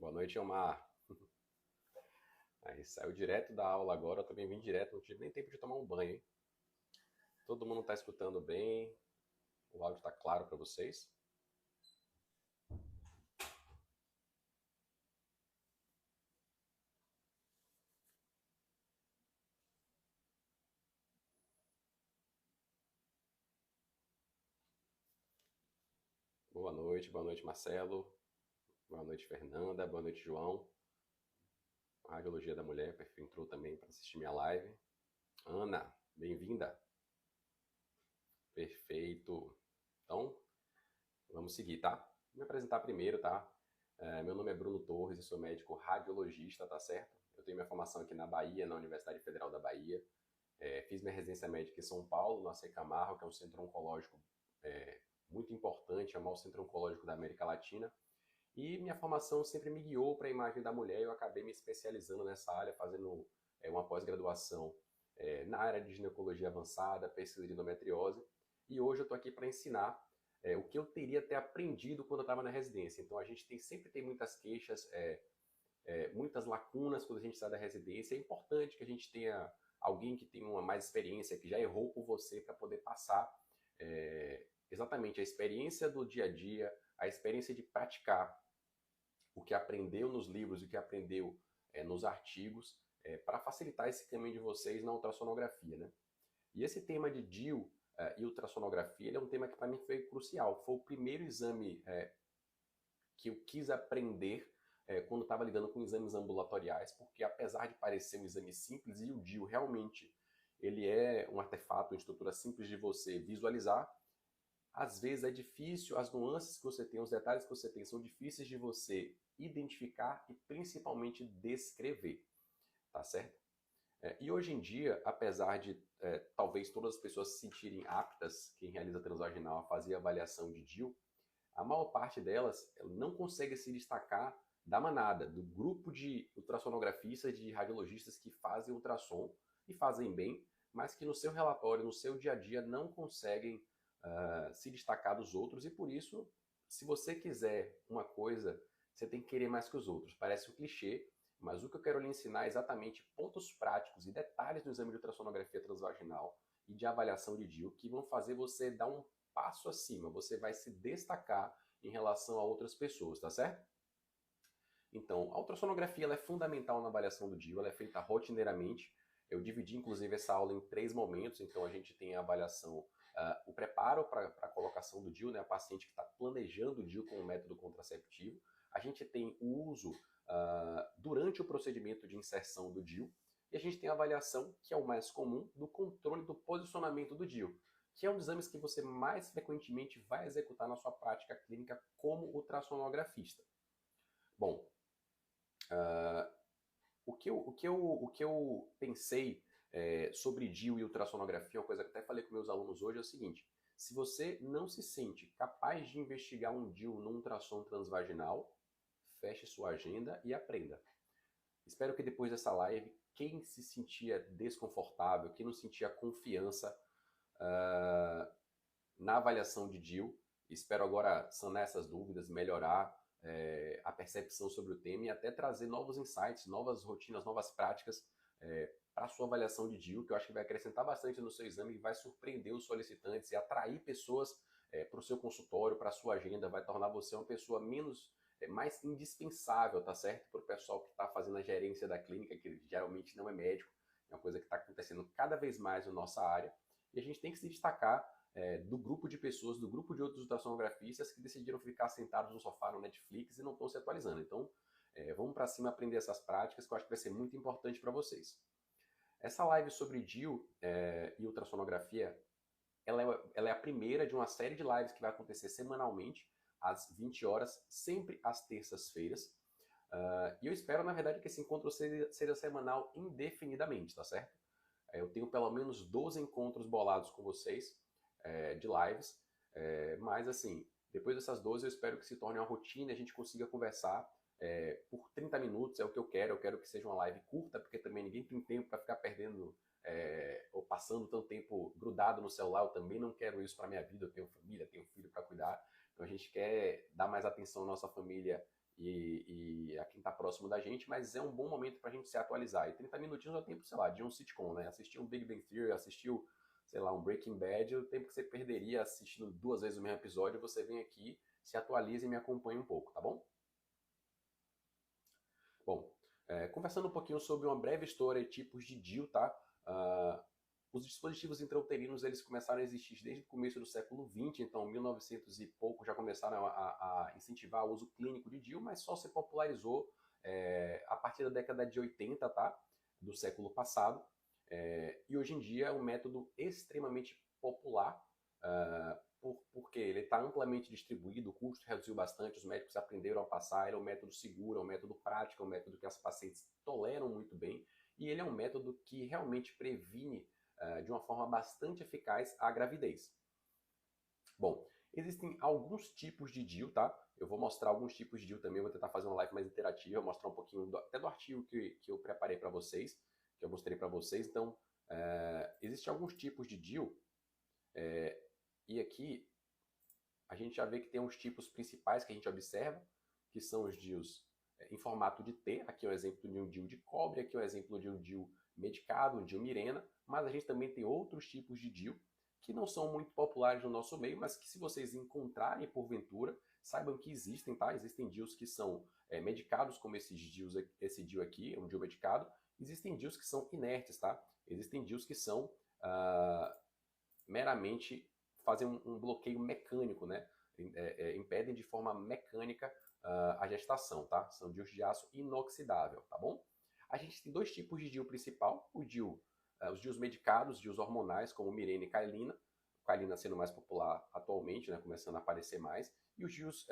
Boa noite, Omar. Aí saiu direto da aula agora, eu também vim direto, não tive nem tempo de tomar um banho, hein? Todo mundo está escutando bem, o áudio está claro para vocês? Boa noite, Marcelo. Boa noite, Fernanda. Boa noite, João. Radiologia da Mulher, perfil entrou também para assistir minha live. Ana, bem-vinda. Perfeito. Então, vamos seguir, tá? Vou me apresentar primeiro, tá? Meu nome é Bruno Torres, eu sou médico radiologista, tá certo? Eu tenho minha formação aqui na Bahia, na Universidade Federal da Bahia. Fiz minha residência médica em São Paulo, no AC Camargo, que é um centro oncológico muito importante, é o maior centro oncológico da América Latina. E minha formação sempre me guiou para a imagem da mulher e eu acabei me especializando nessa área, fazendo uma pós-graduação na área de ginecologia avançada, pesquisa de endometriose. E hoje eu estou aqui para ensinar o que eu teria até aprendido quando eu estava na residência. Então a gente sempre tem muitas queixas, muitas lacunas quando a gente sai da residência. É importante que a gente tenha alguém que tenha uma mais experiência, que já errou por você, para poder passar exatamente a experiência do dia a dia, a experiência de praticar o que aprendeu nos livros e o que aprendeu nos artigos, para facilitar esse caminho de vocês na ultrassonografia, né? E esse tema de DIU e ultrassonografia, ele é um tema que para mim foi crucial. Foi o primeiro exame que eu quis aprender quando estava lidando com exames ambulatoriais, porque apesar de parecer um exame simples, e o DIU realmente ele é um artefato, uma estrutura simples de você visualizar, às vezes é difícil, as nuances que você tem, os detalhes que você tem são difíceis de você identificar e principalmente descrever, tá certo? E hoje em dia, apesar de talvez todas as pessoas se sentirem aptas, quem realiza transvaginal, a fazer avaliação de DIU, a maior parte delas não consegue se destacar da manada, do grupo de ultrassonografistas, de radiologistas que fazem ultrassom e fazem bem, mas que no seu relatório, no seu dia a dia, não conseguem se destacar dos outros e por isso, se você quiser uma coisa, você tem que querer mais que os outros. Parece um clichê, mas o que eu quero lhe ensinar é exatamente pontos práticos e detalhes do exame de ultrassonografia transvaginal e de avaliação de DIU que vão fazer você dar um passo acima, você vai se destacar em relação a outras pessoas, tá certo? Então, a ultrassonografia ela é fundamental na avaliação do DIU, ela é feita rotineiramente. Eu dividi, inclusive, essa aula em 3 momentos. Então, a gente tem a avaliação, o preparo para a colocação do DIU, né, a paciente que está planejando o DIU com o método contraceptivo. A gente tem o uso durante o procedimento de inserção do DIU. E a gente tem a avaliação, que é o mais comum, do controle do posicionamento do DIU, que é um dos exames que você mais frequentemente vai executar na sua prática clínica como ultrassonografista. Bom, o que eu pensei sobre DIU e ultrassonografia, uma coisa que até falei com meus alunos hoje, é o seguinte: se você não se sente capaz de investigar um DIU num ultrassom transvaginal, feche sua agenda e aprenda. Espero que depois dessa live, quem se sentia desconfortável, quem não sentia confiança na avaliação de DIU, espero agora sanar essas dúvidas, melhorar a percepção sobre o tema e até trazer novos insights, novas rotinas, novas práticas para a sua avaliação de DIU, que eu acho que vai acrescentar bastante no seu exame e vai surpreender os solicitantes e atrair pessoas para o seu consultório, para a sua agenda, vai tornar você uma pessoa mais indispensável, tá certo? Para o pessoal que está fazendo a gerência da clínica, que geralmente não é médico, é uma coisa que está acontecendo cada vez mais na nossa área, e a gente tem que se destacar do grupo de pessoas, do grupo de outros ultrassonografistas que decidiram ficar sentados no sofá no Netflix e não estão se atualizando. Então, vamos para cima aprender essas práticas que eu acho que vai ser muito importante para vocês. Essa live sobre DIU e ultrassonografia, ela é a primeira de uma série de lives que vai acontecer semanalmente, às 20 horas, sempre às terças-feiras. E eu espero, na verdade, que esse encontro seja semanal indefinidamente, tá certo? Eu tenho pelo menos 12 encontros bolados com vocês, de lives, mas assim, depois dessas 12 eu espero que se torne uma rotina e a gente consiga conversar por 30 minutos, é o que eu quero que seja uma live curta, porque também ninguém tem tempo para ficar perdendo ou passando tanto tempo grudado no celular, eu também não quero isso para minha vida, eu tenho família, tenho filho para cuidar, então a gente quer dar mais atenção à nossa família e a quem está próximo da gente, mas é um bom momento para a gente se atualizar. E 30 minutinhos é o tempo, sei lá, de um sitcom, né? Assistir um Big Bang Theory, assistiu, sei lá, um Breaking Bad, o tempo que você perderia assistindo 2 vezes o mesmo episódio, você vem aqui, se atualiza e me acompanha um pouco, tá bom? Bom, conversando um pouquinho sobre uma breve história e tipos de DIU, tá? Os dispositivos intrauterinos eles começaram a existir desde o começo do século XX, então 1900 e pouco já começaram a incentivar o uso clínico de DIU, mas só se popularizou a partir da década de 80, tá? Do século passado. E hoje em dia é um método extremamente popular, porque ele está amplamente distribuído, o custo reduziu bastante, os médicos aprenderam a passar, ele é um método seguro, é um método prático, é um método que as pacientes toleram muito bem, e ele é um método que realmente previne de uma forma bastante eficaz a gravidez. Bom, existem alguns tipos de DIU, tá? Eu vou mostrar alguns tipos de DIU também, vou tentar fazer uma live mais interativa, mostrar um pouquinho até do artigo que eu preparei para vocês, que eu mostrei para vocês. Então, existem alguns tipos de DIU, e aqui a gente já vê que tem uns tipos principais que a gente observa, que são os DIUs em formato de T. Aqui é um exemplo de um DIU de cobre, aqui é um exemplo de um DIU medicado, um DIU Mirena, mas a gente também tem outros tipos de DIU que não são muito populares no nosso meio, mas que se vocês encontrarem porventura, saibam que existem, tá? Existem DIUs que são medicados, como esse DIU aqui, é um DIU medicado. Existem DIUs que são inertes, tá? Existem DIUs que são meramente fazem um bloqueio mecânico, né? Impedem de forma mecânica a gestação, tá? São DIUs de aço inoxidável, tá bom? A gente tem 2 tipos de DIU principal, os DIUs medicados, DIUs hormonais, como Mirena e Cailina, Cailina sendo mais popular atualmente, né? Começando a aparecer mais, e os DIUs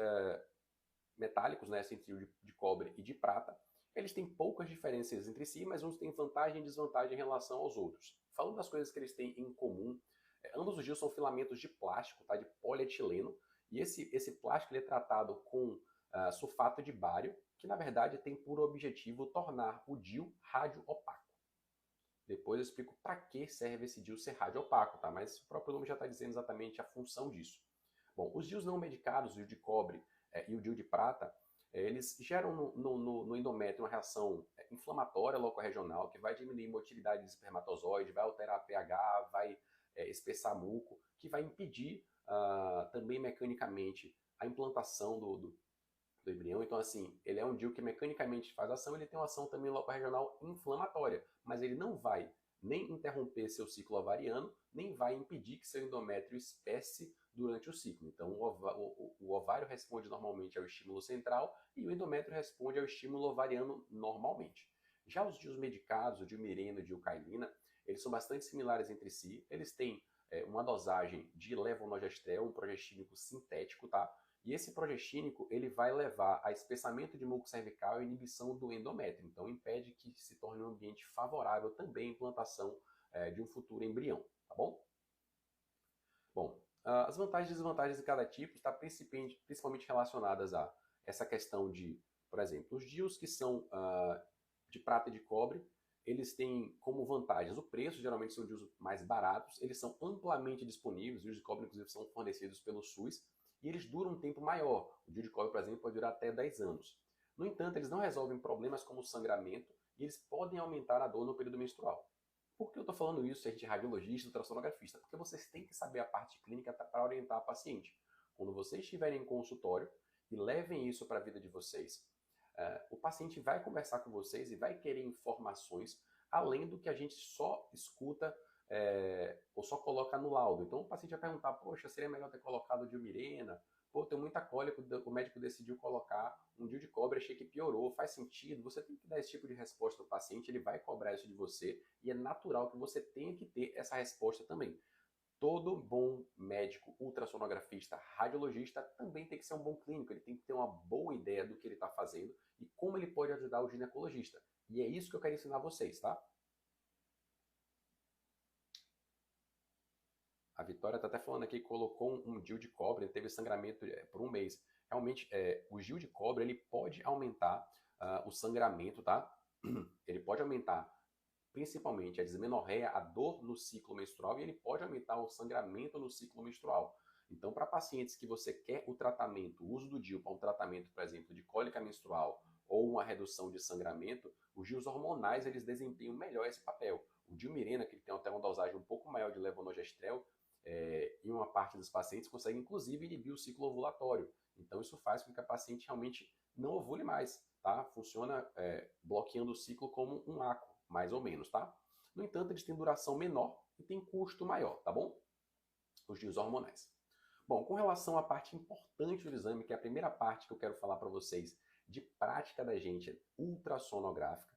metálicos, né? Assim, de cobre e de prata, eles têm poucas diferenças entre si, mas uns têm vantagem e desvantagem em relação aos outros. Falando das coisas que eles têm em comum, ambos os DIUs são filamentos de plástico, tá? De polietileno, e esse plástico ele é tratado com sulfato de bário, que na verdade tem por objetivo tornar o DIU rádio-opaco. Depois eu explico para que serve esse DIU ser rádio-opaco, tá? Mas o próprio nome já está dizendo exatamente a função disso. Bom, os DIUs não medicados, o DIU de cobre e o DIU de prata, eles geram no endométrio uma reação inflamatória locorregional que vai diminuir a motilidade de espermatozoide, vai alterar a pH, vai espessar muco, que vai impedir também mecanicamente a implantação do embrião. Então, assim, ele é um DIU que mecanicamente faz ação, ele tem uma ação também locorregional inflamatória, mas ele não vai nem interromper seu ciclo ovariano, nem vai impedir que seu endométrio espesse durante o ciclo. Então, o ovário responde normalmente ao estímulo central e o endométrio responde ao estímulo ovariano normalmente. Já os DIUs medicados, o DIU Mirena e o DIU Cailina, eles são bastante similares entre si. Eles têm uma dosagem de levonorgestrel, um progestínico sintético, tá? E esse progestínico ele vai levar a espessamento de muco cervical e inibição do endométrio. Então, impede que se torne um ambiente favorável também à implantação de um futuro embrião, tá bom? Bom, as vantagens e desvantagens de cada tipo estão principalmente relacionadas a essa questão de, por exemplo, os DIUs que são de prata e de cobre, eles têm como vantagens o preço, geralmente são DIUs mais baratos, eles são amplamente disponíveis, os DIUs de cobre inclusive são fornecidos pelo SUS, e eles duram um tempo maior. O DIU de cobre, por exemplo, pode durar até 10 anos. No entanto, eles não resolvem problemas como sangramento e eles podem aumentar a dor no período menstrual. Por que eu estou falando isso, se a gente é radiologista, ultrassonografista? Porque vocês têm que saber a parte clínica para orientar a paciente. Quando vocês estiverem em consultório e levem isso para a vida de vocês, o paciente vai conversar com vocês e vai querer informações além do que a gente só escuta ou só coloca no laudo. Então o paciente vai perguntar, poxa, seria melhor ter colocado o DIU Mirena? Pô, tenho muita cólica, o médico decidiu colocar um DIU de cobre, achei que piorou, faz sentido? Você tem que dar esse tipo de resposta ao paciente, ele vai cobrar isso de você e é natural que você tenha que ter essa resposta também. Todo bom médico, ultrassonografista, radiologista também tem que ser um bom clínico, ele tem que ter uma boa ideia do que ele está fazendo e como ele pode ajudar o ginecologista. E é isso que eu quero ensinar vocês, tá? A Vitória está até falando aqui que colocou um DIU de cobre, ele teve sangramento por um mês. Realmente, o DIU de cobre ele pode aumentar o sangramento, tá? Ele pode aumentar principalmente a dismenorreia, a dor no ciclo menstrual, e ele pode aumentar o sangramento no ciclo menstrual. Então, para pacientes que você quer o tratamento, o uso do DIU para um tratamento, por exemplo, de cólica menstrual ou uma redução de sangramento, os DIUs hormonais eles desempenham melhor esse papel. O Dilmirena, que tem até uma dosagem um pouco maior de levonorgestrel, em uma parte dos pacientes consegue inclusive inibir o ciclo ovulatório. Então isso faz com que a paciente realmente não ovule mais, tá? Funciona bloqueando o ciclo como um ACO, mais ou menos, tá? No entanto, eles têm duração menor e têm custo maior, tá bom? Os DIUs hormonais. Bom, com relação à parte importante do exame, que é a primeira parte que eu quero falar para vocês de prática da gente ultrassonográfica,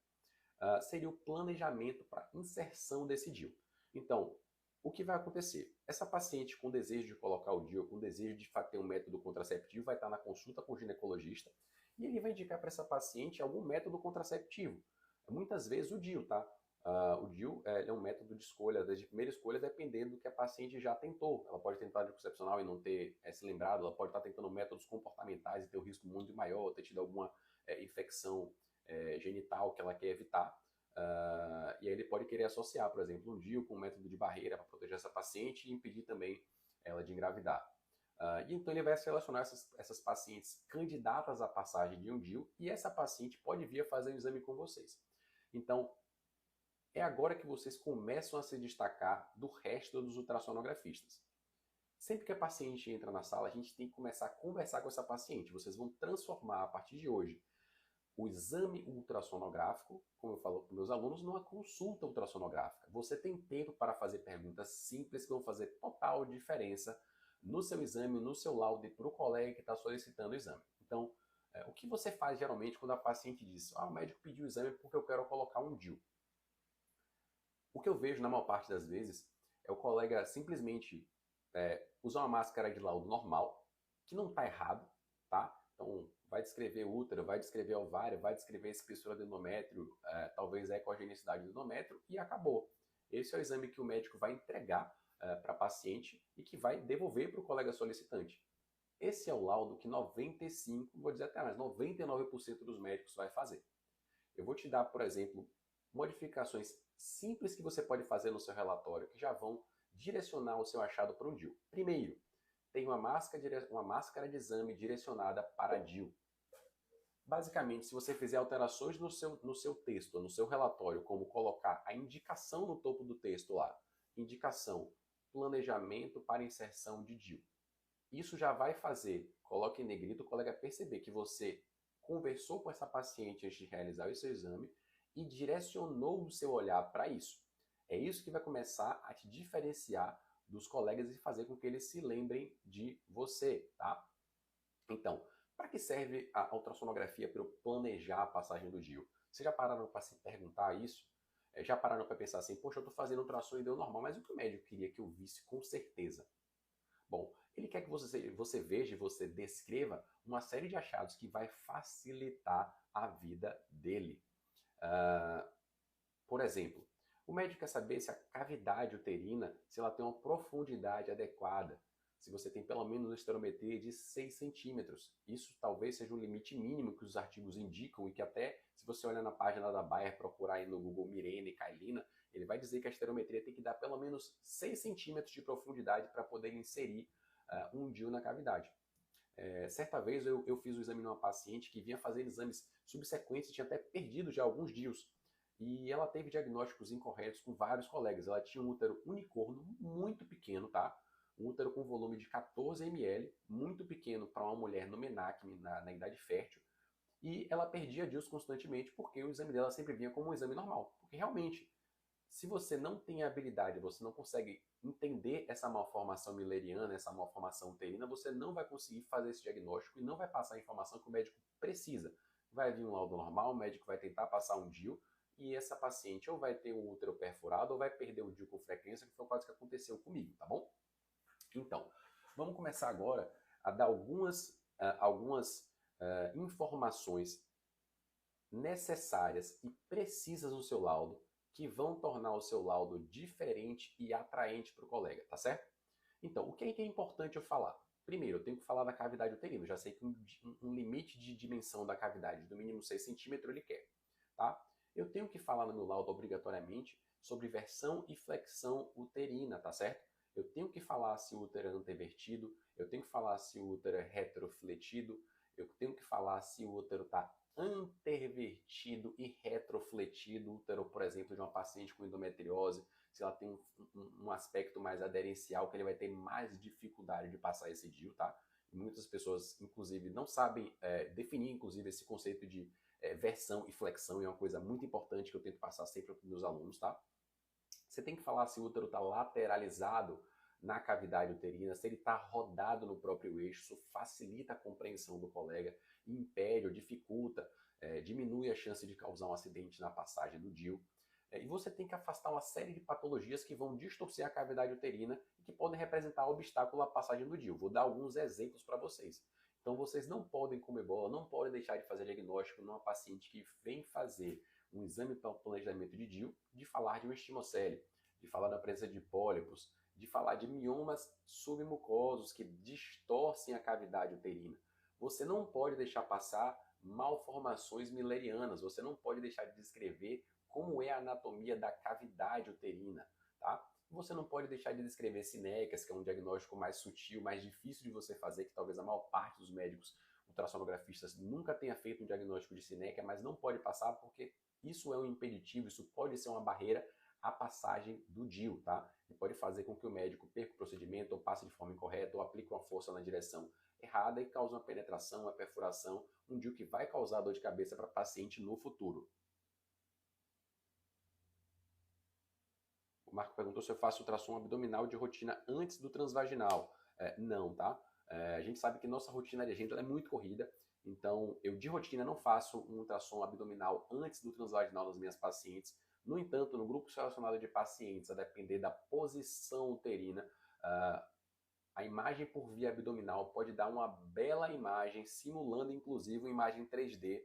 seria o planejamento para inserção desse DIU. Então, o que vai acontecer? Essa paciente com desejo de colocar o DIU, com desejo de ter um método contraceptivo, vai estar na consulta com o ginecologista e ele vai indicar para essa paciente algum método contraceptivo. Muitas vezes o DIU, tá? O DIU é um método de escolha, de primeira escolha, dependendo do que a paciente já tentou. Ela pode tentar anticoncepcional e não ter se lembrado, ela pode estar tentando métodos comportamentais e ter um risco muito maior, ter tido alguma infecção genital que ela quer evitar. E aí ele pode querer associar, por exemplo, um DIU com um método de barreira para proteger essa paciente e impedir também ela de engravidar. E então ele vai selecionar essas pacientes candidatas à passagem de um DIU e essa paciente pode vir a fazer o exame com vocês. Então, é agora que vocês começam a se destacar do resto dos ultrassonografistas. Sempre que a paciente entra na sala, a gente tem que começar a conversar com essa paciente. Vocês vão transformar, a partir de hoje, o exame ultrassonográfico, como eu falo para meus alunos, numa consulta ultrassonográfica. Você tem tempo para fazer perguntas simples que vão fazer total diferença no seu exame, no seu laudo e para o colega que está solicitando o exame. Então, o que você faz geralmente quando a paciente diz: o médico pediu o exame porque eu quero colocar um DIU? O que eu vejo na maior parte das vezes é o colega simplesmente usar uma máscara de laudo normal, que não está errado, tá? Então, vai descrever útero, vai descrever ovário, vai descrever espessura do endométrio, talvez a ecogenicidade do endométrio e acabou. Esse é o exame que o médico vai entregar para a paciente e que vai devolver para o colega solicitante. Esse é o laudo que 95%, vou dizer até mais, 99% dos médicos vai fazer. Eu vou te dar, por exemplo, modificações simples que você pode fazer no seu relatório que já vão direcionar o seu achado para um DIU. Primeiro, tem uma máscara de exame direcionada para DIU. Basicamente, se você fizer alterações no seu texto, no seu relatório, como colocar a indicação no topo do texto lá, indicação, planejamento para inserção de DIU. Isso já vai fazer, coloque em negrito, o colega perceber que você conversou com essa paciente antes de realizar o seu exame e direcionou o seu olhar para isso. É isso que vai começar a te diferenciar dos colegas e fazer com que eles se lembrem de você, tá? Então, para que serve a ultrassonografia para eu planejar a passagem do DIU? Vocês já pararam para se perguntar isso? Já pararam para pensar assim, poxa, eu estou fazendo ultrassom e deu normal, mas o que o médico queria que eu visse com certeza? Bom, ele quer que você veja e você descreva uma série de achados que vai facilitar a vida dele. Por exemplo, o médico quer saber se a cavidade uterina, se ela tem uma profundidade adequada, se você tem pelo menos uma esterometria de 6 centímetros. Isso talvez seja um limite mínimo que os artigos indicam e que até, se você olhar na página da Bayer, procurar aí no Google Mirena e Kailina, ele vai dizer que a esterometria tem que dar pelo menos 6 centímetros de profundidade para poder inserir um DIU na cavidade. Certa vez eu fiz o exame numa paciente que vinha fazendo exames subsequentes e tinha até perdido já alguns DIUs. E ela teve diagnósticos incorretos com vários colegas. Ela tinha um útero unicorno muito pequeno, tá? Um útero com volume de 14 ml, muito pequeno para uma mulher no MENAC, na idade fértil. E ela perdia DIUs constantemente porque o exame dela sempre vinha como um exame normal. Porque realmente, se você não tem a habilidade, você não consegue entender essa malformação milleriana, essa malformação uterina, você não vai conseguir fazer esse diagnóstico e não vai passar a informação que o médico precisa. Vai vir um laudo normal, o médico vai tentar passar um DIU e essa paciente ou vai ter um útero perfurado ou vai perder o DIU com frequência, que foi quase que aconteceu comigo, tá bom? Então, vamos começar agora a dar algumas informações necessárias e precisas no seu laudo que vão tornar o seu laudo diferente e atraente para o colega, tá certo? Então, o que é importante eu falar? Primeiro, eu tenho que falar da cavidade uterina. Eu já sei que um limite de dimensão da cavidade, do mínimo 6 centímetros, ele quer, tá? Eu tenho que falar no meu laudo obrigatoriamente sobre versão e flexão uterina, tá certo? eu tenho que falar se o útero é antevertido, eu tenho que falar se o útero é retrofletido, eu tenho que falar se o útero está antervertido e retrofletido, o útero, por exemplo, de uma paciente com endometriose, se ela tem um aspecto mais aderencial, que ele vai ter mais dificuldade de passar esse DIU, tá? E muitas pessoas, inclusive, não sabem definir, inclusive, esse conceito de versão e flexão, e é uma coisa muito importante que eu tento passar sempre para os meus alunos, tá? Você tem que falar se o útero está lateralizado na cavidade uterina, se ele está rodado no próprio eixo, isso facilita a compreensão do colega, impede ou dificulta, diminui a chance de causar um acidente na passagem do DIU. E você tem que afastar uma série de patologias que vão distorcer a cavidade uterina e que podem representar obstáculo à passagem do DIU. Vou dar alguns exemplos para vocês. Então vocês não podem comer bola, não podem deixar de fazer diagnóstico numa paciente que vem fazer um exame para o planejamento de DIU, de falar de um estimocele, de falar da presença de pólipos, de falar de miomas submucosos que distorcem a cavidade uterina. Você não pode deixar passar malformações millerianas, você não pode deixar de descrever como é a anatomia da cavidade uterina, tá? Você não pode deixar de descrever sinecas, que é um diagnóstico mais sutil, mais difícil de você fazer, que talvez a maior parte dos médicos ultrassonografistas nunca tenha feito um diagnóstico de sineca, mas não pode passar porque isso é um impeditivo, isso pode ser uma barreira à passagem do DIU, tá? E pode fazer com que o médico perca o procedimento, ou passe de forma incorreta, ou aplique uma força na direção errada e cause uma penetração, uma perfuração, um DIU que vai causar dor de cabeça para o paciente no futuro. O Marco perguntou se eu faço ultrassom abdominal de rotina antes do transvaginal. Não, tá? A gente sabe que nossa rotina de agenda é muito corrida, então eu de rotina não faço um ultrassom abdominal antes do transvaginal das minhas pacientes. No entanto, no grupo selecionado de pacientes, a depender da posição uterina, a imagem por via abdominal pode dar uma bela imagem, simulando inclusive uma imagem 3D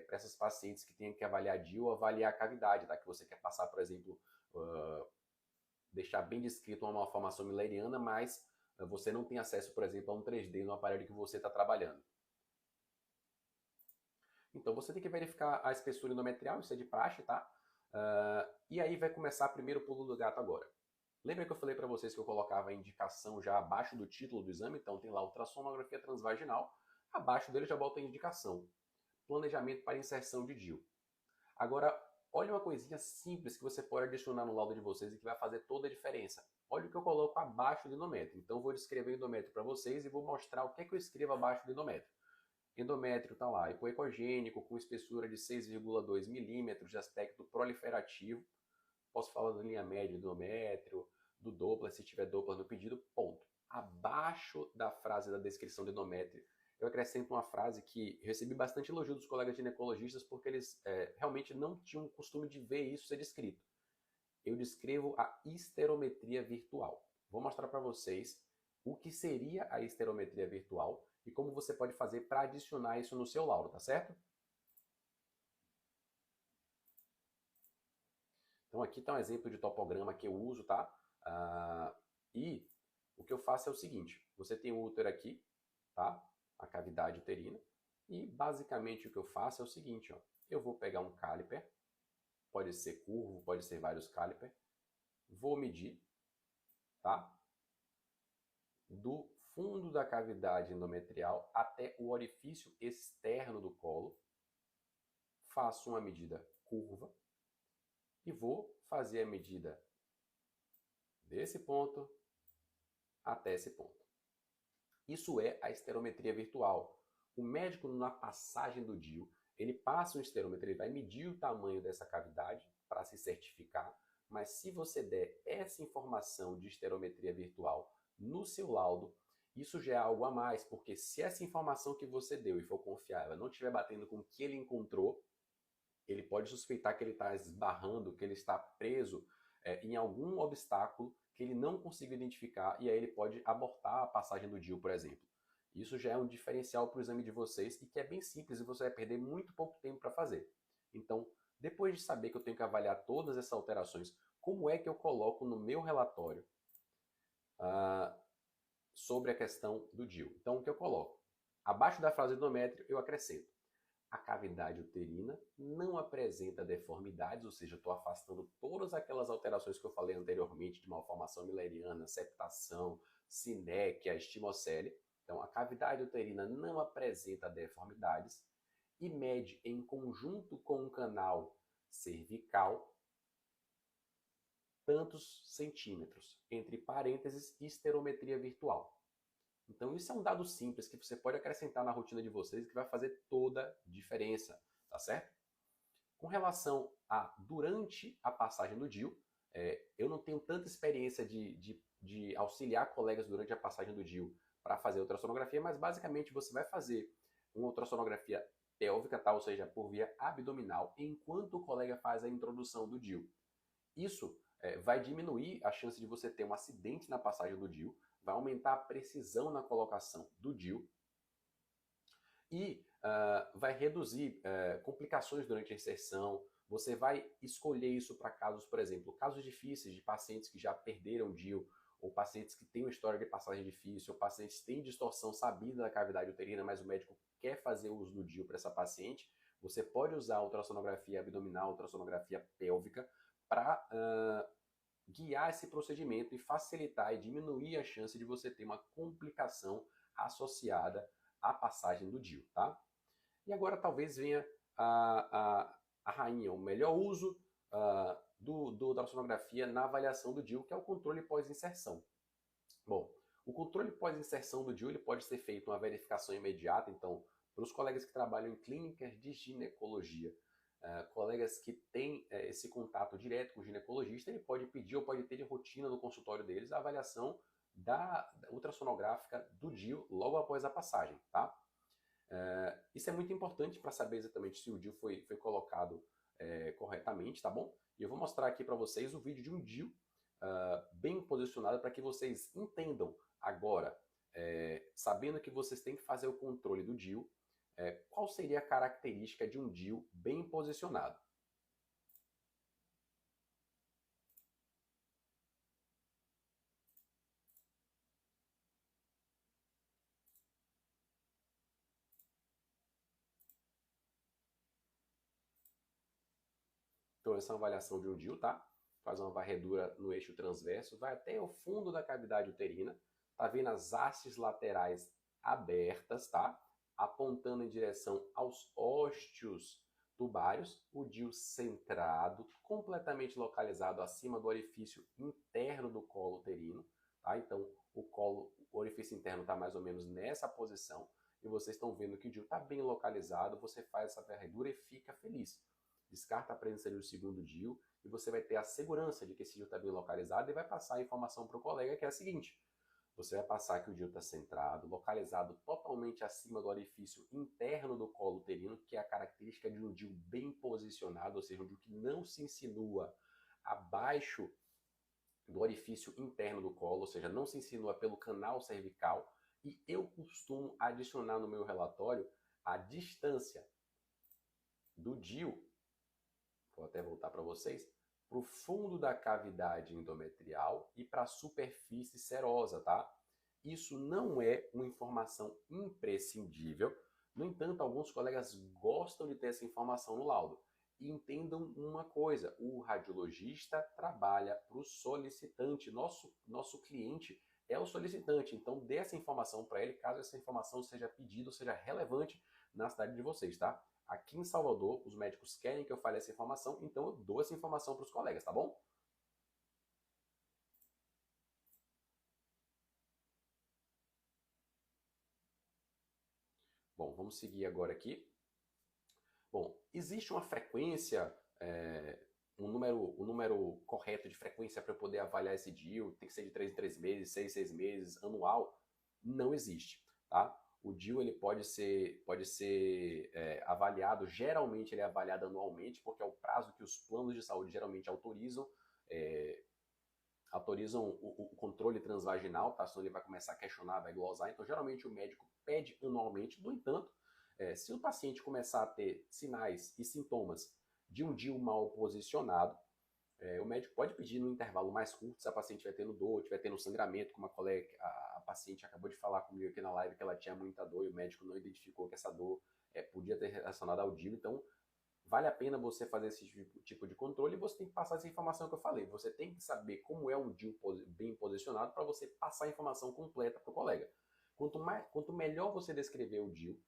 para essas pacientes que têm que avaliar DIU ou avaliar a cavidade, tá? Que você quer passar, por exemplo, deixar bem descrito uma malformação milleriana, mas você não tem acesso, por exemplo, a um 3D no aparelho que você está trabalhando. Então você tem que verificar a espessura endometrial, isso é de praxe, tá? E aí vai começar primeiro o pulo do gato agora. Lembra que eu falei para vocês que eu colocava a indicação já abaixo do título do exame? Então tem lá ultrassonografia transvaginal, abaixo dele já bota a indicação. Planejamento para inserção de DIU. Agora, olha uma coisinha simples que você pode adicionar no laudo de vocês e que vai fazer toda a diferença. Olha o que eu coloco abaixo do endométrio. Então, eu vou descrever o endométrio para vocês e vou mostrar o que é que eu escrevo abaixo do endométrio. Endométrio está lá, hipoecogênico, com espessura de 6,2 milímetros de aspecto proliferativo. Posso falar da linha média do endométrio, do Doppler, se tiver Doppler no pedido, ponto. Abaixo da frase da descrição do endométrio, eu acrescento uma frase que recebi bastante elogio dos colegas ginecologistas porque eles realmente não tinham o costume de ver isso ser descrito. Eu descrevo a histerometria virtual. Vou mostrar para vocês o que seria a histerometria virtual e como você pode fazer para adicionar isso no seu laudo, tá certo? Então aqui está um exemplo de topograma que eu uso, tá? E o que eu faço é o seguinte, você tem o útero aqui, tá? A cavidade uterina, e basicamente o que eu faço é o seguinte, ó, eu vou pegar um caliper, pode ser curvo, pode ser vários caliper, vou medir, tá? Do fundo da cavidade endometrial até o orifício externo do colo, faço uma medida curva e vou fazer a medida desse ponto até esse ponto. Isso é a esterometria virtual. O médico, na passagem do DIU, ele passa um esterometro, ele vai medir o tamanho dessa cavidade para se certificar, mas se você der essa informação de esterometria virtual no seu laudo, isso já é algo a mais, porque se essa informação que você deu e for confiável não estiver batendo com o que ele encontrou, ele pode suspeitar que ele está esbarrando, que ele está preso em algum obstáculo que ele não conseguiu identificar e aí ele pode abortar a passagem do DIU, por exemplo. Isso já é um diferencial para o exame de vocês e que é bem simples e você vai perder muito pouco tempo para fazer. Então, depois de saber que eu tenho que avaliar todas essas alterações, como é que eu coloco no meu relatório sobre a questão do DIU? Então, o que eu coloco? Abaixo da frase endométrio, eu acrescento. A cavidade uterina não apresenta deformidades, ou seja, eu estou afastando todas aquelas alterações que eu falei anteriormente, de malformação mileriana, septação, sinéquia, estimocele. Então, a cavidade uterina não apresenta deformidades e mede em conjunto com o canal cervical tantos centímetros, entre parênteses, esterometria virtual. Então, isso é um dado simples que você pode acrescentar na rotina de vocês e que vai fazer toda a diferença, tá certo? Com relação a durante a passagem do DIU, eu não tenho tanta experiência de auxiliar colegas durante a passagem do DIU para fazer ultrassonografia, mas basicamente você vai fazer uma ultrassonografia pélvica, tá? Ou seja, por via abdominal, enquanto o colega faz a introdução do DIU. Isso vai diminuir a chance de você ter um acidente na passagem do DIU, vai aumentar a precisão na colocação do DIU e vai reduzir complicações durante a inserção. Você vai escolher isso para casos, por exemplo, casos difíceis de pacientes que já perderam DIU, ou pacientes que têm uma história de passagem difícil, ou pacientes que têm distorção sabida da cavidade uterina, mas o médico quer fazer uso do DIU para essa paciente. Você pode usar a ultrassonografia abdominal, ultrassonografia pélvica, para guiar esse procedimento e facilitar e diminuir a chance de você ter uma complicação associada à passagem do DIU, tá? E agora talvez venha a rainha, o melhor uso da ultrassonografia na avaliação do DIU, que é o controle pós-inserção. Bom, o controle pós-inserção do DIU ele pode ser feito uma verificação imediata, então, para os colegas que trabalham em clínicas de ginecologia, colegas que têm esse contato direto com o ginecologista, ele pode pedir ou pode ter de rotina no consultório deles a avaliação da ultrassonográfica do DIU logo após a passagem, tá? Isso é muito importante para saber exatamente se o DIU foi colocado corretamente, tá bom? E eu vou mostrar aqui para vocês o vídeo de um DIU bem posicionado para que vocês entendam agora, sabendo que vocês têm que fazer o controle do DIU, qual seria a característica de um DIU bem posicionado. Então, essa é uma avaliação de um DIU, tá? Faz uma varredura no eixo transverso, vai até o fundo da cavidade uterina, tá vendo as hastes laterais abertas, tá? Apontando em direção aos ósteos tubários, o DIU centrado, completamente localizado acima do orifício interno do colo uterino, tá? Então, o orifício interno está mais ou menos nessa posição, e vocês estão vendo que o DIU está bem localizado, você faz essa varredura e fica feliz. Descarta a presença do segundo DIU e você vai ter a segurança de que esse DIU está bem localizado e vai passar a informação para o colega, que é a seguinte: você vai passar que o DIU está centrado, localizado totalmente acima do orifício interno do colo uterino, que é a característica de um DIU bem posicionado, ou seja, um DIU que não se insinua abaixo do orifício interno do colo, ou seja, não se insinua pelo canal cervical. E eu costumo adicionar no meu relatório a distância do DIU, vou até voltar para vocês, para o fundo da cavidade endometrial e para a superfície serosa, tá? Isso não é uma informação imprescindível, no entanto, alguns colegas gostam de ter essa informação no laudo. E entendam uma coisa, o radiologista trabalha para o solicitante, nosso cliente é o solicitante, então dê essa informação para ele, caso essa informação seja pedida ou seja relevante na cidade de vocês, tá? Aqui em Salvador, os médicos querem que eu fale essa informação, então eu dou essa informação para os colegas, tá bom? Bom, vamos seguir agora aqui. Bom, existe uma frequência, um número correto de frequência para eu poder avaliar esse DIU? Tem que ser de 3 em 3 meses, 6 em 6 meses, anual? Não existe, tá? O DIU ele pode ser avaliado, geralmente ele é avaliado anualmente, porque é o prazo que os planos de saúde geralmente autorizam o controle transvaginal, tá? Senão ele vai começar a questionar, vai glosar. Então, geralmente o médico pede anualmente. No entanto, se o paciente começar a ter sinais e sintomas de um DIU mal posicionado, o médico pode pedir no intervalo mais curto, se a paciente estiver tendo dor, estiver tendo sangramento, como a colega, a paciente acabou de falar comigo aqui na live que ela tinha muita dor e o médico não identificou que essa dor podia ter relacionado ao DIU, então vale a pena você fazer esse tipo de controle e você tem que passar essa informação que eu falei. Você tem que saber como é um DIU bem posicionado para você passar a informação completa para o colega. Quanto melhor você descrever o DIU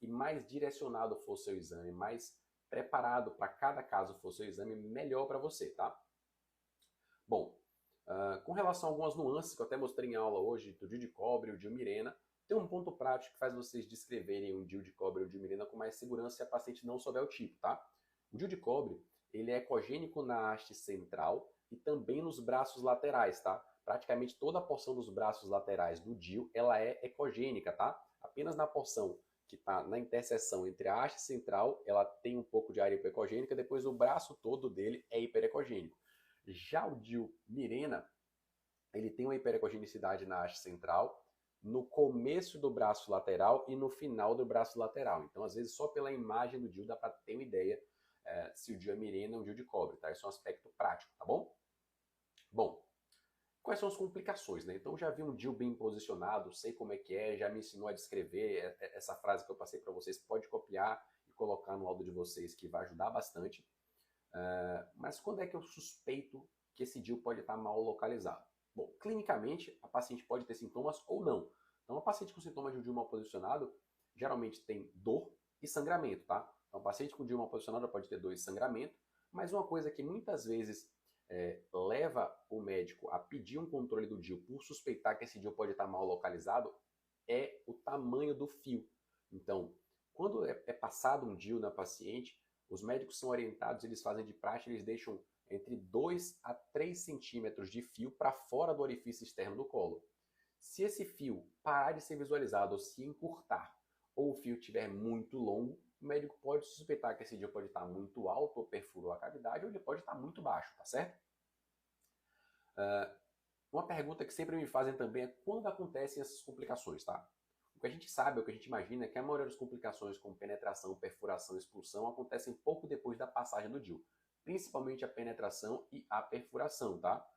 e mais direcionado for o seu exame, mais preparado para cada caso for o seu exame, melhor para você, tá? Bom, com relação a algumas nuances que eu até mostrei em aula hoje, do DIU de cobre e o DIU Mirena, tem um ponto prático que faz vocês descreverem um DIU de cobre ou DIU Mirena com mais segurança se a paciente não souber o tipo, tá? O DIU de cobre, ele é ecogênico na haste central e também nos braços laterais, tá? Praticamente toda a porção dos braços laterais do DIU, ela é ecogênica, tá? Apenas na porção que está na interseção entre a haste central, ela tem um pouco de área hipoecogênica, depois o braço todo dele é hiperecogênico. Já o DIU Mirena, ele tem uma hiperecogenicidade na haste central, no começo do braço lateral e no final do braço lateral. Então, às vezes, só pela imagem do DIU dá para ter uma ideia se o DIU é Mirena ou um DIU de cobre, tá? Isso é um aspecto prático, tá bom? Bom, quais são as complicações, né? Então, já vi um DIU bem posicionado, sei como é que é, já me ensinou a descrever essa frase que eu passei para vocês, pode copiar e colocar no áudio de vocês, que vai ajudar bastante. Mas quando é que eu suspeito que esse DIU pode estar mal localizado? Bom, clinicamente, a paciente pode ter sintomas ou não. Então, a paciente com sintoma de um DIU mal posicionado, geralmente tem dor e sangramento, tá? Então, a paciente com DIU mal posicionado pode ter dor e sangramento, mas uma coisa que muitas vezes leva o médico a pedir um controle do DIU por suspeitar que esse DIU pode estar mal localizado é o tamanho do fio. Então, quando é passado um DIU na paciente, os médicos são orientados, eles fazem de praxe, eles deixam entre 2 a 3 centímetros de fio para fora do orifício externo do colo. Se esse fio parar de ser visualizado ou se encurtar, ou o fio estiver muito longo, o médico pode suspeitar que esse DIU pode estar muito alto ou perfurou a cavidade, ou ele pode estar muito baixo, tá certo? Uma pergunta que sempre me fazem também é quando acontecem essas complicações, tá? O que a gente sabe, o que a gente imagina é que a maioria das complicações como penetração, perfuração e expulsão acontecem pouco depois da passagem do DIU, principalmente a penetração e a perfuração, tá?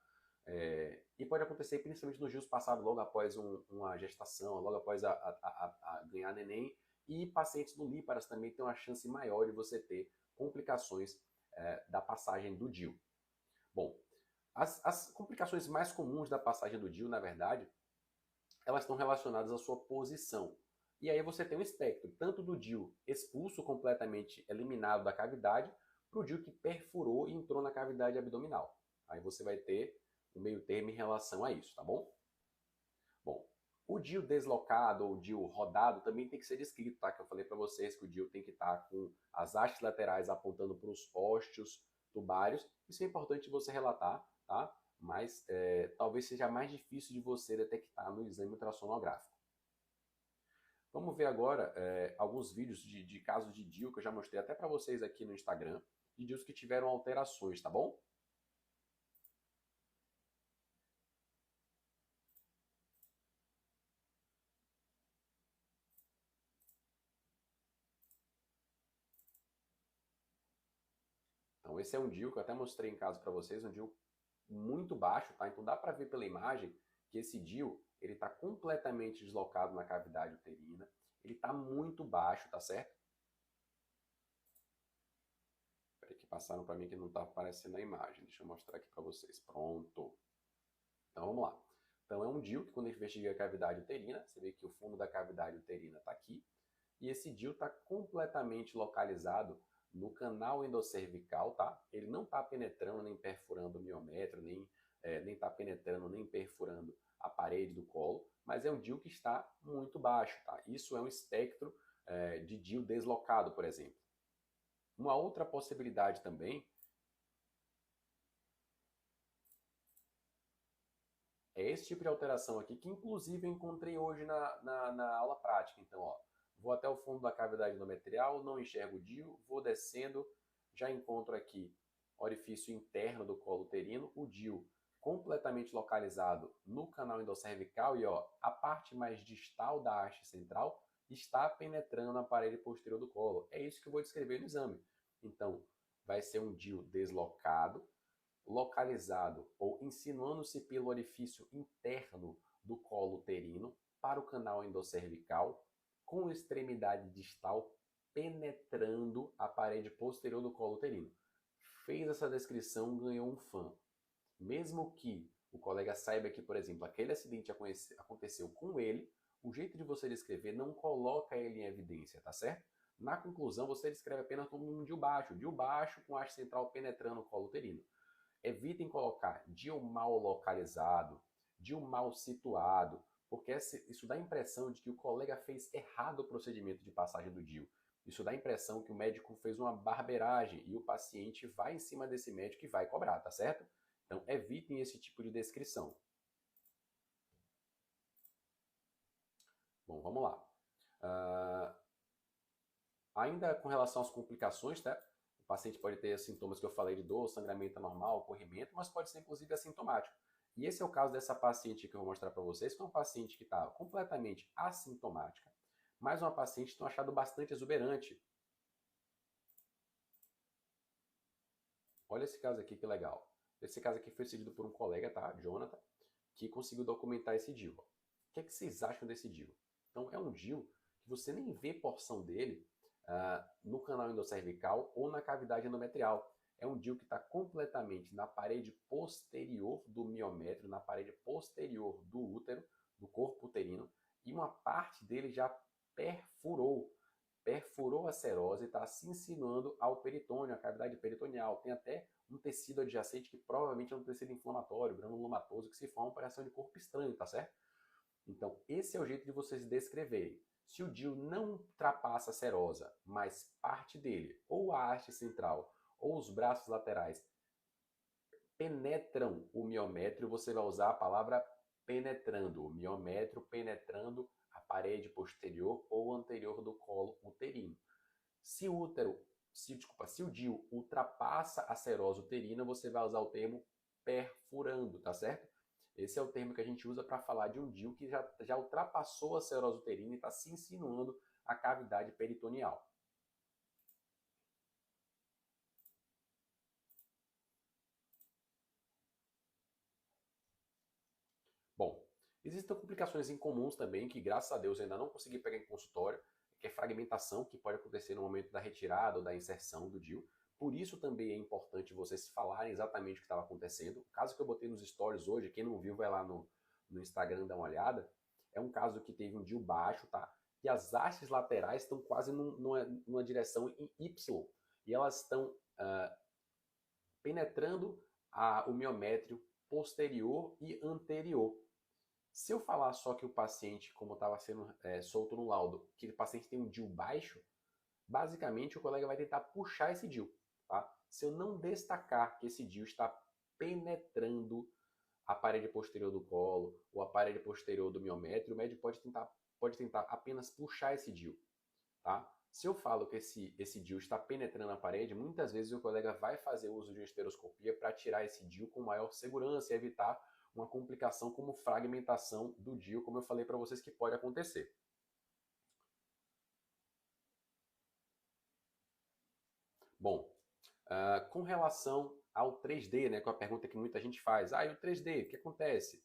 E pode acontecer principalmente nos DIUs passados logo após uma gestação, logo após a ganhar neném, e pacientes nulíparas também têm uma chance maior de você ter complicações da passagem do DIU. Bom, as complicações mais comuns da passagem do DIU, na verdade, elas estão relacionadas à sua posição. E aí você tem um espectro, tanto do DIU expulso, completamente eliminado da cavidade, para o DIU que perfurou e entrou na cavidade abdominal. Aí você vai ter um meio termo em relação a isso, tá bom? Bom, o DIU deslocado ou DIU rodado também tem que ser descrito, tá? Que eu falei para vocês que o DIU tem que estar com as hastes laterais apontando para os ósteos tubários. Isso é importante você relatar, tá? Mas talvez seja mais difícil de você detectar no exame ultrassonográfico. Vamos ver agora alguns vídeos de casos de DIU que eu já mostrei até para vocês aqui no Instagram, de DIUs que tiveram alterações, tá bom? Então esse é um DIU que eu até mostrei em caso para vocês, um DIU muito baixo, tá? Então dá para ver pela imagem que esse DIU, ele está completamente deslocado na cavidade uterina, ele está muito baixo, tá certo? Peraí que passaram para mim que não está aparecendo a imagem, deixa eu mostrar aqui para vocês, pronto. Então vamos lá. Então é um DIU que quando a gente investiga a cavidade uterina, você vê que o fundo da cavidade uterina está aqui, e esse DIU está completamente localizado no canal endocervical, tá? Ele não está penetrando nem perfurando o miométrio, nem está penetrando nem perfurando a parede do colo, mas é um DIU que está muito baixo, tá? Isso é um espectro de DIU deslocado, por exemplo. Uma outra possibilidade também é esse tipo de alteração aqui, que inclusive eu encontrei hoje na aula prática. Então, ó, vou até o fundo da cavidade endometrial, não enxergo o DIU, vou descendo, já encontro aqui orifício interno do colo uterino, o DIU completamente localizado no canal endocervical e ó, a parte mais distal da haste central está penetrando na parede posterior do colo. É isso que eu vou descrever no exame. Então, vai ser um DIU deslocado, localizado ou insinuando-se pelo orifício interno do colo uterino para o canal endocervical, com extremidade distal penetrando a parede posterior do colo uterino. Fez essa descrição, ganhou um fã. Mesmo que o colega saiba que, por exemplo, aquele acidente aconteceu com ele, o jeito de você descrever não coloca ele em evidência, tá certo? Na conclusão, você descreve apenas como um DIU baixo com haste central penetrando o colo uterino. Evitem colocar DIU mal localizado, DIU mal situado, porque isso dá a impressão de que o colega fez errado o procedimento de passagem do DIU. Isso dá a impressão que o médico fez uma barbeiragem e o paciente vai em cima desse médico e vai cobrar, tá certo? Então, evitem esse tipo de descrição. Bom, vamos lá. Ainda com relação às complicações, tá? O paciente pode ter sintomas que eu falei de dor, sangramento anormal, corrimento, mas pode ser inclusive assintomático. E esse é o caso dessa paciente que eu vou mostrar para vocês, que é uma paciente que está completamente assintomática, mas uma paciente que tem um achado bastante exuberante. Olha esse caso aqui, que legal. Esse caso aqui foi seguido por um colega, tá? Jonathan, que conseguiu documentar esse DIU. O que é que vocês acham desse DIU? Então, é um DIU que você nem vê porção dele no canal endocervical ou na cavidade endometrial. É um DIU que está completamente na parede posterior do miométrio, na parede posterior do útero, do corpo uterino, e uma parte dele já perfurou a serose e está se insinuando ao peritônio, a cavidade peritoneal. Tem até um tecido adjacente que provavelmente é um tecido inflamatório, granulomatoso, que se forma por ação de corpo estranho, tá certo? Então, esse é o jeito de vocês descreverem. Se o DIU não ultrapassa a serosa, mas parte dele, ou a haste central, ou os braços laterais, penetram o miométrio, você vai usar a palavra penetrando, o miométrio penetrando a parede posterior ou anterior do colo uterino. Se o DIU ultrapassa a serose uterina, você vai usar o termo perfurando, tá certo? Esse é o termo que a gente usa para falar de um DIU que já ultrapassou a serose uterina e está se insinuando a cavidade peritoneal. Bom, existem complicações incomuns também que, graças a Deus, eu ainda não consegui pegar em consultório, que é fragmentação, que pode acontecer no momento da retirada ou da inserção do DIU. Por isso também é importante vocês falarem exatamente o que estava acontecendo. O caso que eu botei nos stories hoje, quem não viu vai lá no Instagram dar uma olhada, é um caso que teve um DIU baixo, tá? E as hastes laterais estão quase numa direção em Y. E elas estão penetrando o miométrio posterior e anterior. Se eu falar só que o paciente, como estava sendo solto no laudo, que o paciente tem um DIU baixo, basicamente o colega vai tentar puxar esse DIU. Tá? Se eu não destacar que esse DIU está penetrando a parede posterior do colo ou a parede posterior do miométrio, o médico pode tentar apenas puxar esse DIU. Tá? Se eu falo que esse DIU está penetrando a parede, muitas vezes o colega vai fazer uso de esteroscopia para tirar esse DIU com maior segurança e evitar uma complicação como fragmentação do DIU, como eu falei para vocês que pode acontecer. Bom, com relação ao 3D, né, com a pergunta que muita gente faz, e o 3D, o que acontece?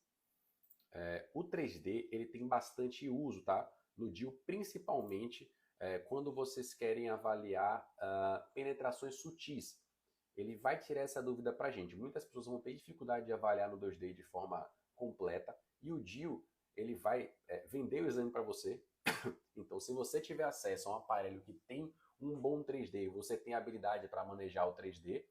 O 3D ele tem bastante uso, tá? No DIU, principalmente quando vocês querem avaliar penetrações sutis. Ele vai tirar essa dúvida para a gente. Muitas pessoas vão ter dificuldade de avaliar no 2D de forma completa e o DIU ele vai vender o exame para você. Então, se você tiver acesso a um aparelho que tem um bom 3D e você tem habilidade para manejar o 3D,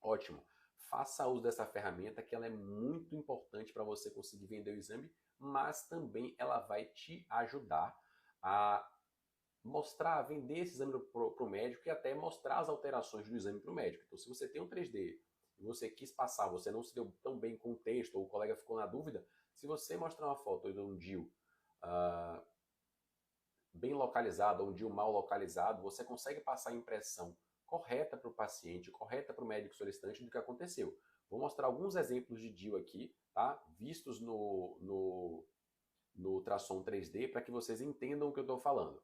ótimo. Faça uso dessa ferramenta que ela é muito importante para você conseguir vender o exame, mas também ela vai te ajudar a mostrar, vender esse exame para o médico e até mostrar as alterações do exame para o médico. Então, se você tem um 3D e você quis passar, você não se deu tão bem com o texto ou o colega ficou na dúvida, se você mostrar uma foto de um DIU bem localizado ou um DIU mal localizado, você consegue passar a impressão correta para o paciente, correta para o médico solicitante do que aconteceu. Vou mostrar alguns exemplos de DIU aqui, tá? Vistos no ultrassom 3D para que vocês entendam o que eu estou falando.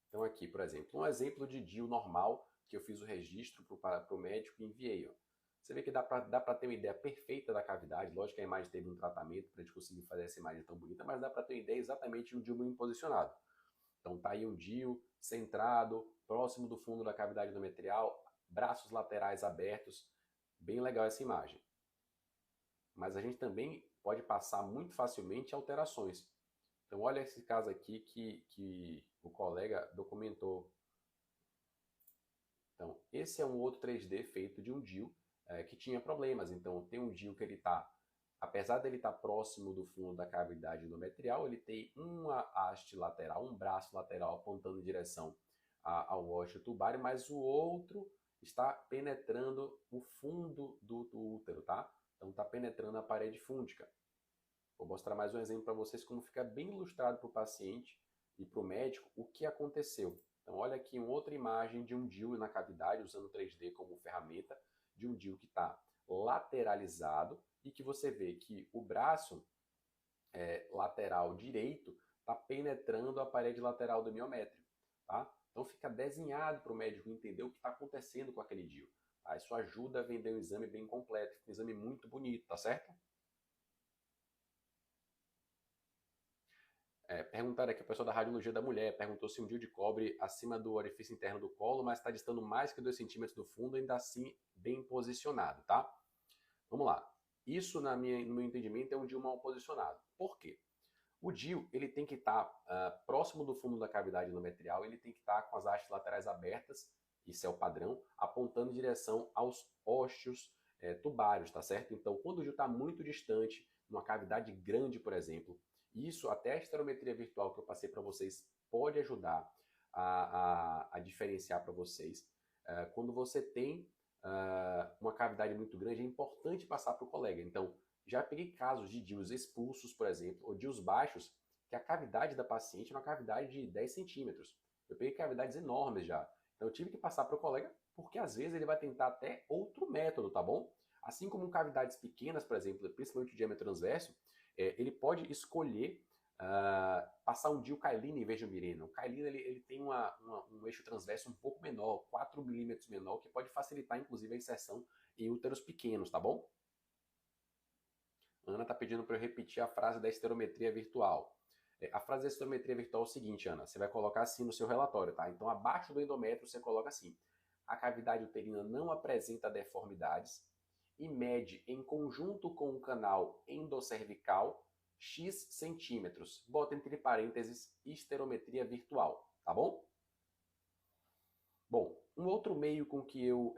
Então aqui, por exemplo, um exemplo de DIU normal que eu fiz o registro para o médico e enviei. Ó. Você vê que dá para ter uma ideia perfeita da cavidade. Lógico que a imagem teve um tratamento para a gente conseguir fazer essa imagem tão bonita, mas dá para ter uma ideia exatamente de um DIU bem posicionado. Então tá aí um DIU centrado, próximo do fundo da cavidade endometrial, braços laterais abertos. Bem legal essa imagem. Mas a gente também pode passar muito facilmente alterações. Então olha esse caso aqui que o colega documentou. Então esse é um outro 3D feito de um DIU que tinha problemas. Então tem um DIU que ele está, apesar dele estar próximo do fundo da cavidade endometrial, ele tem uma haste lateral, um braço lateral apontando em direção ao ósseo tubário, mas o outro está penetrando o fundo do útero, tá? Então está penetrando a parede fúndica. Vou mostrar mais um exemplo para vocês como fica bem ilustrado para o paciente e para o médico o que aconteceu. Então olha aqui uma outra imagem de um DIU na cavidade, usando o 3D como ferramenta, de um DIU que está lateralizado e que você vê que o braço lateral direito está penetrando a parede lateral do miométrio, tá? Então fica desenhado para o médico entender o que está acontecendo com aquele DIU. Tá? Isso ajuda a vender um exame bem completo, um exame muito bonito, tá certo? Perguntaram aqui, a pessoa da radiologia da mulher perguntou se um DIU de cobre acima do orifício interno do colo, mas está distando mais que 2 centímetros do fundo, ainda assim bem posicionado, tá? Vamos lá. Isso, no meu entendimento, é um DIU mal posicionado. Por quê? O DIU ele tem que estar próximo do fundo da cavidade endometrial, ele tem que estar com as hastes laterais abertas, isso é o padrão, apontando em direção aos ósseos tubários, tá certo? Então, quando o DIU está muito distante, numa cavidade grande, por exemplo, isso até a esterometria virtual que eu passei para vocês pode ajudar a diferenciar para vocês. Quando você tem uma cavidade muito grande, é importante passar para o colega. Então, já peguei casos de DIUs expulsos, por exemplo, ou DIUs baixos, que a cavidade da paciente é uma cavidade de 10 centímetros. Eu peguei cavidades enormes já. Então eu tive que passar para o colega, porque às vezes ele vai tentar até outro método, tá bom? Assim como cavidades pequenas, por exemplo, principalmente o diâmetro transverso, ele pode escolher passar um DIU Kailina em vez de um Mirena. O Kailina ele tem um eixo transverso um pouco menor, 4 milímetros menor, que pode facilitar inclusive a inserção em úteros pequenos, tá bom? Ana está pedindo para eu repetir a frase da esterometria virtual. A frase da esterometria virtual é o seguinte, Ana, você vai colocar assim no seu relatório, tá? Então, abaixo do endométrio, você coloca assim: a cavidade uterina não apresenta deformidades e mede em conjunto com o canal endocervical X centímetros. Bota entre parênteses esterometria virtual, tá bom? Bom, um outro meio com que eu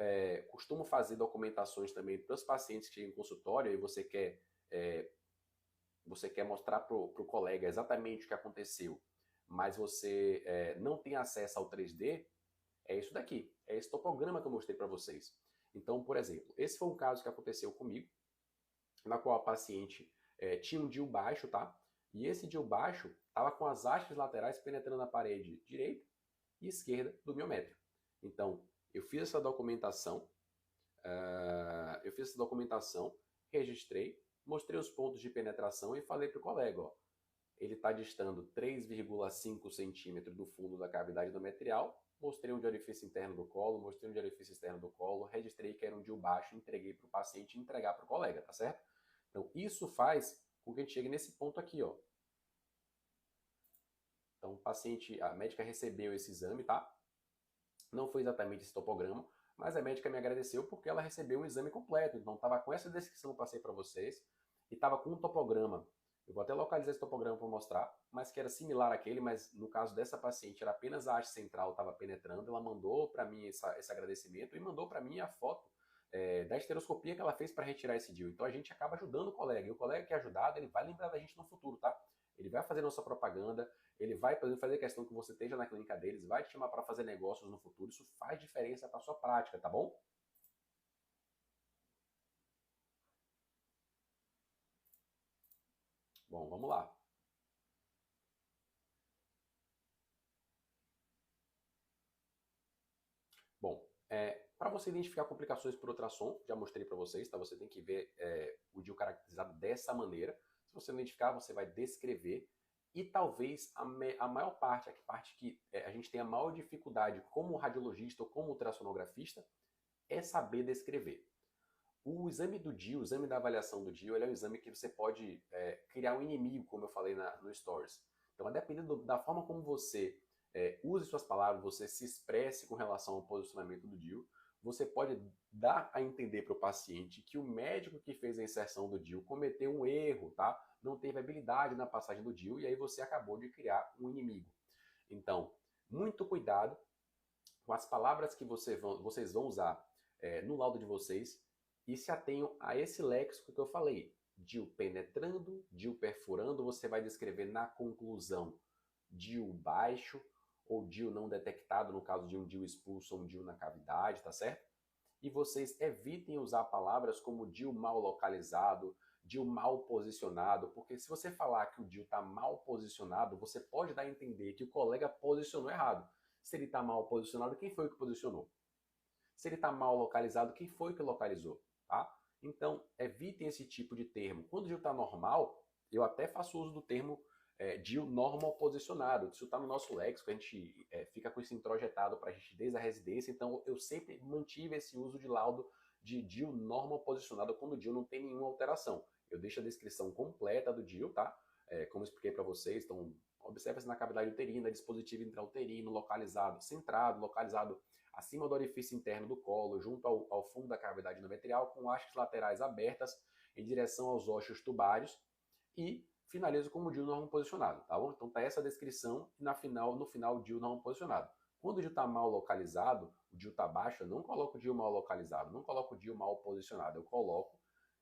costumo fazer documentações também para os pacientes que chegam em consultório e você quer mostrar para o colega exatamente o que aconteceu, mas você não tem acesso ao 3D, é isso daqui, é esse topograma que eu mostrei para vocês. Então, por exemplo, esse foi um caso que aconteceu comigo, na qual a paciente tinha um DIU baixo, tá? E esse DIU baixo estava com as hastes laterais penetrando a parede direita e esquerda do miométrio. Então, eu fiz essa documentação, registrei, mostrei os pontos de penetração e falei para o colega, ó, ele está distando 3,5 centímetros do fundo da cavidade endometrial, mostrei um de orifício interno do colo, mostrei um de orifício externo do colo, registrei que era um DIU baixo, entreguei para o paciente e entregar para o colega, tá certo? Então, isso faz com que a gente chegue nesse ponto aqui, ó. Então, o paciente, a médica recebeu esse exame, tá? Não foi exatamente esse topograma, mas a médica me agradeceu porque ela recebeu um exame completo. Então, estava com essa descrição que eu passei para vocês e estava com um topograma. Eu vou até localizar esse topograma para mostrar, mas que era similar àquele, mas no caso dessa paciente era apenas a haste central estava penetrando. Ela mandou para mim esse agradecimento e mandou para mim a foto da esteroscopia que ela fez para retirar esse DIU. Então a gente acaba ajudando o colega. E o colega que é ajudado, ele vai lembrar da gente no futuro, tá? Ele vai fazer nossa propaganda, ele vai fazer questão que você esteja na clínica deles, vai te chamar para fazer negócios no futuro. Isso faz diferença para sua prática, tá bom? Bom, vamos lá. Bom, para você identificar complicações por ultrassom, já mostrei para vocês, tá? Você tem que ver o DIU caracterizado dessa maneira. Se você não identificar, você vai descrever. E talvez a maior parte, a parte que a gente tem a maior dificuldade como radiologista ou como ultrassonografista, é saber descrever. O exame do DIU, o exame da avaliação do DIU, ele é um exame que você pode criar um inimigo, como eu falei no Stories. Então, a depender da forma como você use suas palavras, você se expresse com relação ao posicionamento do DIU, você pode dar a entender para o paciente que o médico que fez a inserção do DIU cometeu um erro, tá? Não teve habilidade na passagem do DIU e aí você acabou de criar um inimigo. Então, muito cuidado com as palavras que vocês vão usar no laudo de vocês e se atenham a esse léxico que eu falei. DIU penetrando, DIU perfurando, você vai descrever na conclusão DIU baixo ou DIU não detectado, no caso de um DIU expulso ou um DIU na cavidade, tá certo? E vocês evitem usar palavras como DIU mal localizado, DIU mal posicionado, porque se você falar que o DIU está mal posicionado, você pode dar a entender que o colega posicionou errado. Se ele está mal posicionado, quem foi que posicionou? Se ele está mal localizado, quem foi que localizou? Tá? Então, evitem esse tipo de termo. Quando o DIU está normal, eu até faço uso do termo DIU normal posicionado. Isso está no nosso léxico, a gente fica com isso introjetado para a gente desde a residência, então eu sempre mantive esse uso de laudo de DIU normal posicionado quando o DIU não tem nenhuma alteração. Eu deixo a descrição completa do DIU, tá? Como eu expliquei para vocês, então observa-se na cavidade uterina, dispositivo intrauterino, localizado, centrado, localizado acima do orifício interno do colo, junto ao fundo da cavidade endometrial, com hastes laterais abertas em direção aos ósseos tubários e finalizo com o DIU normal posicionado, tá bom? Então tá essa descrição e no final o DIU normal posicionado. Quando o DIU está mal localizado, o DIU está baixo, eu não coloco o DIU mal localizado, não coloco o DIU mal posicionado, eu coloco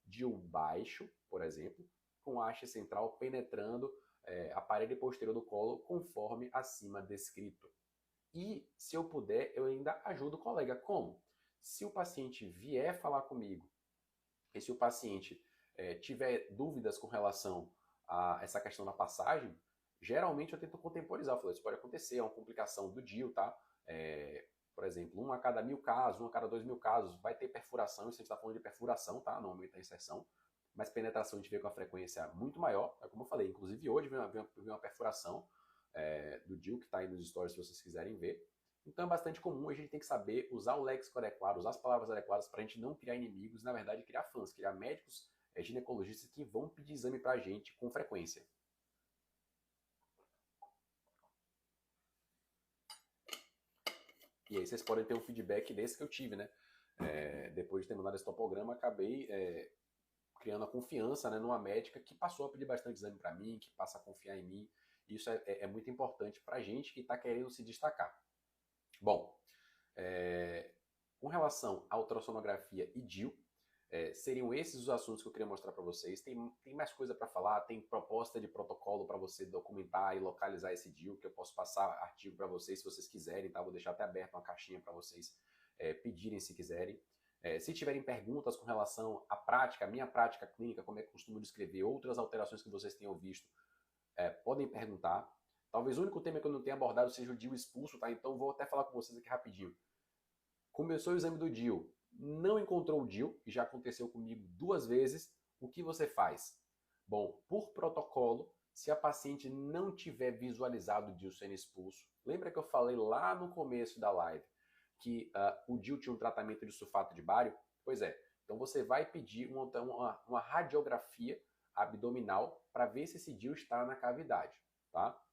DIU baixo, por exemplo, com haste central penetrando a parede posterior do colo, conforme acima descrito. E, se eu puder, eu ainda ajudo o colega. Como? Se o paciente vier falar comigo e se o paciente tiver dúvidas com relação a essa questão da passagem, geralmente eu tento contemporizar. Eu falo, isso pode acontecer, é uma complicação do DIU, tá? Por exemplo, 1 a cada 1000 casos, 1 a cada 2000 casos, vai ter perfuração, isso a gente está falando de perfuração, tá? No momento da inserção. Mas penetração a gente vê com a frequência muito maior, como eu falei. Inclusive hoje veio uma perfuração do DIU, que está aí nos stories se vocês quiserem ver. Então é bastante comum, a gente tem que saber usar o léxico adequado, usar as palavras adequadas para a gente não criar inimigos, na verdade criar fãs, criar médicos, ginecologistas que vão pedir exame para a gente com frequência. E aí vocês podem ter um feedback desse que eu tive, né? Depois de ter mandado esse topograma, acabei criando a confiança, né, numa médica que passou a pedir bastante exame para mim, que passa a confiar em mim. Isso é muito importante para a gente que está querendo se destacar. Bom, com relação à ultrassonografia e DIU, seriam esses os assuntos que eu queria mostrar para vocês. Tem mais coisa para falar, tem proposta de protocolo para você documentar e localizar esse DIU, que eu posso passar artigo para vocês se vocês quiserem, tá? Vou deixar até aberto uma caixinha para vocês pedirem se quiserem. Se tiverem perguntas com relação à prática, a minha prática clínica, como é que eu costumo descrever, outras alterações que vocês tenham visto, podem perguntar. Talvez o único tema que eu não tenha abordado seja o DIU expulso, tá? Então vou até falar com vocês aqui rapidinho. Começou o exame do DIU, não encontrou o DIU, que já aconteceu comigo 2 vezes, o que você faz? Bom, por protocolo, se a paciente não tiver visualizado o DIU sendo expulso, lembra que eu falei lá no começo da live que o DIU tinha um tratamento de sulfato de bário? Pois é, então você vai pedir uma radiografia abdominal para ver se esse DIU está na cavidade, tá?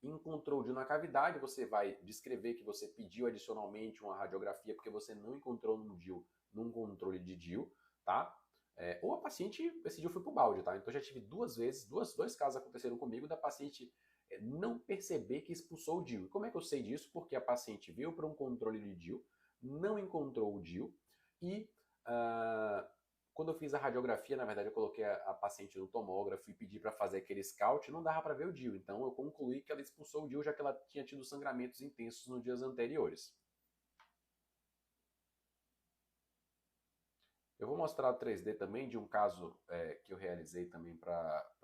Encontrou o DIU na cavidade, você vai descrever que você pediu adicionalmente uma radiografia porque você não encontrou no DIU, num controle de DIU, tá? Ou a paciente, esse DIU foi pro balde, tá? Então já tive 2 vezes, dois casos aconteceram comigo da paciente não perceber que expulsou o DIU. E como é que eu sei disso? Porque a paciente veio para um controle de DIU, não encontrou o DIU e quando eu fiz a radiografia, na verdade eu coloquei a paciente no tomógrafo e pedi para fazer aquele scout, não dava para ver o DIU. Então eu concluí que ela expulsou o DIU já que ela tinha tido sangramentos intensos nos dias anteriores. Eu vou mostrar o 3D também de um caso que eu realizei também para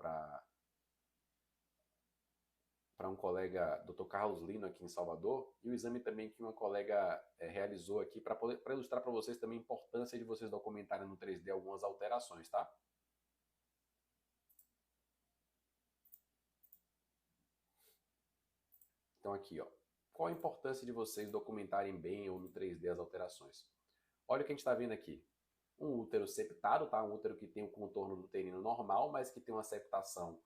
um colega, Dr. Carlos Lino, aqui em Salvador, e o exame também que uma colega realizou aqui para ilustrar para vocês também a importância de vocês documentarem no 3D algumas alterações, tá? Então aqui, ó, qual a importância de vocês documentarem bem ou no 3D as alterações? Olha o que a gente está vendo aqui. um útero septado, tá? Um útero que tem o contorno do uterino normal, mas que tem uma septação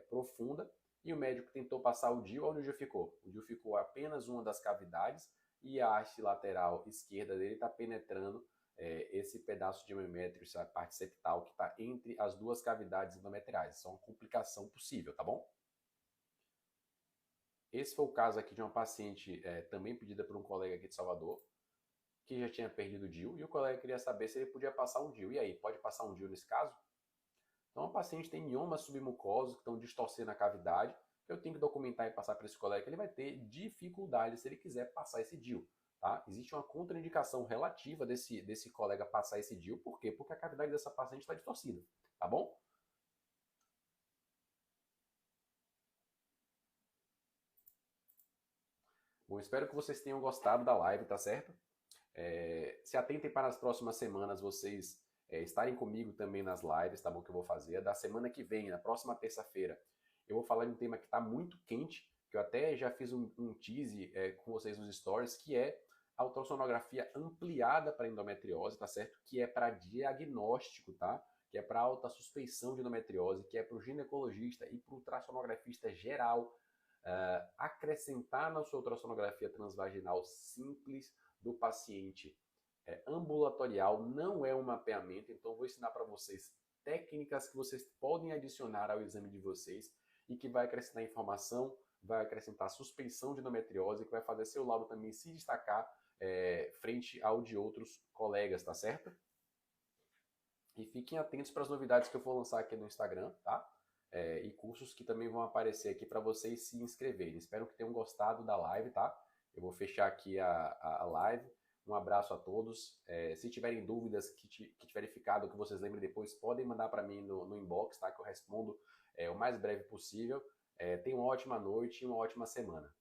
profunda. E o médico tentou passar o DIU, onde o DIU ficou? O DIU ficou apenas uma das cavidades e a haste lateral esquerda dele está penetrando esse pedaço de endométrio, essa parte septal que está entre as duas cavidades endometriais. Isso é uma complicação possível, tá bom? Esse foi o caso aqui de uma paciente também pedida por um colega aqui de Salvador, que já tinha perdido o DIU, e o colega queria saber se ele podia passar um DIU. E aí, pode passar um DIU nesse caso? Então, a paciente tem miomas submucosos que estão distorcendo a cavidade. Eu tenho que documentar e passar para esse colega que ele vai ter dificuldade se ele quiser passar esse DIU. Tá? Existe uma contraindicação relativa desse colega passar esse DIU. Por quê? Porque a cavidade dessa paciente está distorcida. Tá bom? Bom, espero que vocês tenham gostado da live, tá certo? Se atentem para as próximas semanas vocês estarem comigo também nas lives, tá bom? Que eu vou fazer. Da semana que vem, na próxima terça-feira, eu vou falar de um tema que está muito quente, que eu até já fiz um tease com vocês nos stories, que é a ultrassonografia ampliada para endometriose, tá certo? Que é para diagnóstico, tá? Que é para alta suspeição de endometriose, que é para o ginecologista e para o ultrassonografista geral acrescentar na sua ultrassonografia transvaginal simples do paciente ambulatorial, não é um mapeamento, então vou ensinar para vocês técnicas que vocês podem adicionar ao exame de vocês e que vai acrescentar informação, vai acrescentar suspeição de endometriose, que vai fazer seu laudo também se destacar frente ao de outros colegas, tá certo? E fiquem atentos para as novidades que eu vou lançar aqui no Instagram, tá? E cursos que também vão aparecer aqui para vocês se inscreverem. Espero que tenham gostado da live, tá? Eu vou fechar aqui a live. Um abraço a todos. Se tiverem dúvidas que tiverem ficado, que vocês lembrem depois, podem mandar para mim no inbox, tá? Que eu respondo o mais breve possível. Tenham uma ótima noite e uma ótima semana.